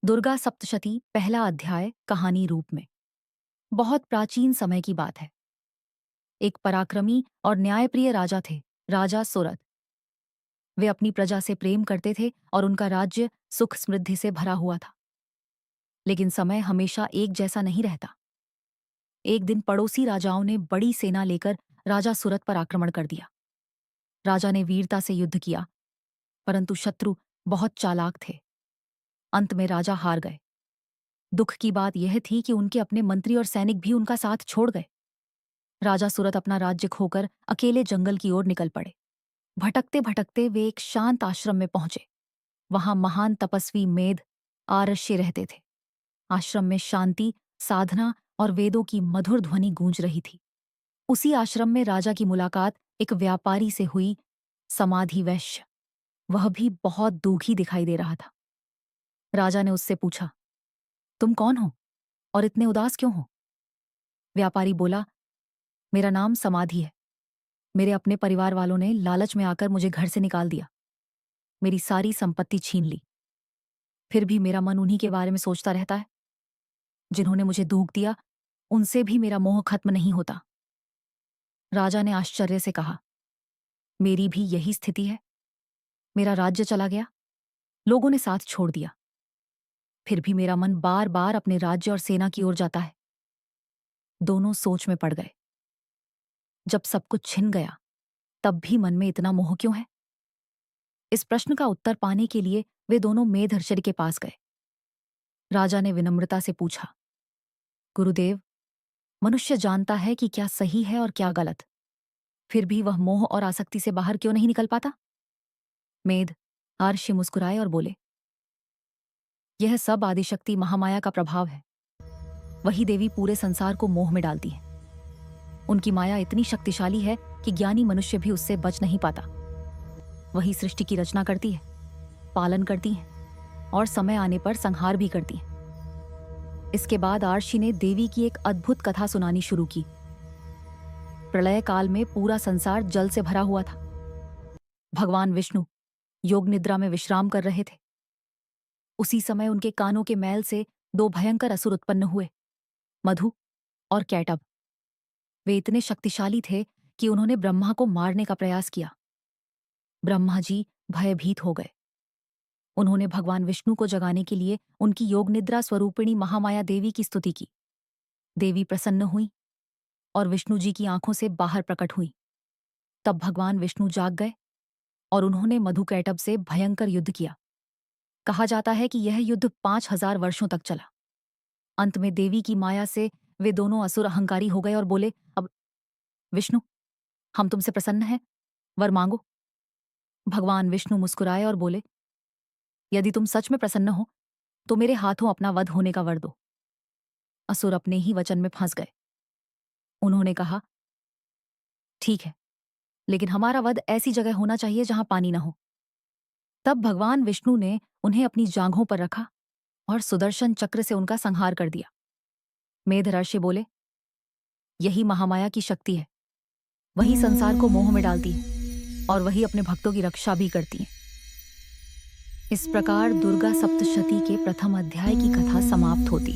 दुर्गा सप्तशती पहला अध्याय कहानी रूप में। बहुत प्राचीन समय की बात है। एक पराक्रमी और न्यायप्रिय राजा थे, राजा सुरथ। वे अपनी प्रजा से प्रेम करते थे और उनका राज्य सुख समृद्धि से भरा हुआ था। लेकिन समय हमेशा एक जैसा नहीं रहता। एक दिन पड़ोसी राजाओं ने बड़ी सेना लेकर राजा सुरथ पर आक्रमण कर दिया। राजा ने वीरता से युद्ध किया, परंतु शत्रु बहुत चालाक थे। अंत में राजा हार गए। दुख की बात यह थी कि उनके अपने मंत्री और सैनिक भी उनका साथ छोड़ गए। राजा सुरथ अपना राज्य खोकर अकेले जंगल की ओर निकल पड़े। भटकते भटकते वे एक शांत आश्रम में पहुंचे। वहां महान तपस्वी मेध आरष्य रहते थे। आश्रम में शांति, साधना और वेदों की मधुर ध्वनि गूंज रही थी। उसी आश्रम में राजा की मुलाकात एक व्यापारी से हुई, समाधि वैश्य। वह भी बहुत दुखी दिखाई दे रहा था। राजा ने उससे पूछा, तुम कौन हो और इतने उदास क्यों हो? व्यापारी बोला, मेरा नाम समाधि है। मेरे अपने परिवार वालों ने लालच में आकर मुझे घर से निकाल दिया, मेरी सारी संपत्ति छीन ली। फिर भी मेरा मन उन्हीं के बारे में सोचता रहता है जिन्होंने मुझे दुख दिया। उनसे भी मेरा मोह खत्म नहीं होता। राजा ने आश्चर्य से कहा, मेरी भी यही स्थिति है। मेरा राज्य चला गया, लोगों ने साथ छोड़ दिया, फिर भी मेरा मन बार बार अपने राज्य और सेना की ओर जाता है। दोनों सोच में पड़ गए। जब सब कुछ छिन गया, तब भी मन में इतना मोह क्यों है? इस प्रश्न का उत्तर पाने के लिए वे दोनों मेधर्षि के पास गए। राजा ने विनम्रता से पूछा, गुरुदेव, मनुष्य जानता है कि क्या सही है और क्या गलत, फिर भी वह मोह और आसक्ति से बाहर क्यों नहीं निकल पाता? मेध आर्षि मुस्कुराए और बोले, यह सब आदिशक्ति महामाया का प्रभाव है। वही देवी पूरे संसार को मोह में डालती है। उनकी माया इतनी शक्तिशाली है कि ज्ञानी मनुष्य भी उससे बच नहीं पाता। वही सृष्टि की रचना करती है, पालन करती है और समय आने पर संहार भी करती है। इसके बाद आर्षि ने देवी की एक अद्भुत कथा सुनानी शुरू की। प्रलय काल में पूरा संसार जल से भरा हुआ था। भगवान विष्णु योग निद्रा में विश्राम कर रहे थे। उसी समय उनके कानों के मैल से दो भयंकर असुर उत्पन्न हुए, मधु और कैटभ। वे इतने शक्तिशाली थे कि उन्होंने ब्रह्मा को मारने का प्रयास किया। ब्रह्मा जी भयभीत हो गए। उन्होंने भगवान विष्णु को जगाने के लिए उनकी योग निद्रा स्वरूपिणी महामाया देवी की स्तुति की। देवी प्रसन्न हुई और विष्णु जी की आंखों से बाहर प्रकट हुई। तब भगवान विष्णु जाग गए और उन्होंने मधु कैटभ से भयंकर युद्ध किया। कहा जाता है कि यह युद्ध 5000 वर्षों तक चला। अंत में देवी की माया से वे दोनों असुर अहंकारी हो गए और बोले, अब विष्णु, हम तुमसे प्रसन्न हैं, वर मांगो। भगवान विष्णु मुस्कुराए और बोले, यदि तुम सच में प्रसन्न हो तो मेरे हाथों अपना वध होने का वर दो। असुर अपने ही वचन में फंस गए। उन्होंने कहा, ठीक है, लेकिन हमारा वध ऐसी जगह होना चाहिए जहां पानी न हो। तब भगवान विष्णु ने उन्हें अपनी जांघों पर रखा और सुदर्शन चक्र से उनका संहार कर दिया। मेधर्षि बोले, यही महामाया की शक्ति है। वही संसार को मोह में डालती है और वही अपने भक्तों की रक्षा भी करती है। इस प्रकार दुर्गा सप्तशती के प्रथम अध्याय की कथा समाप्त होती।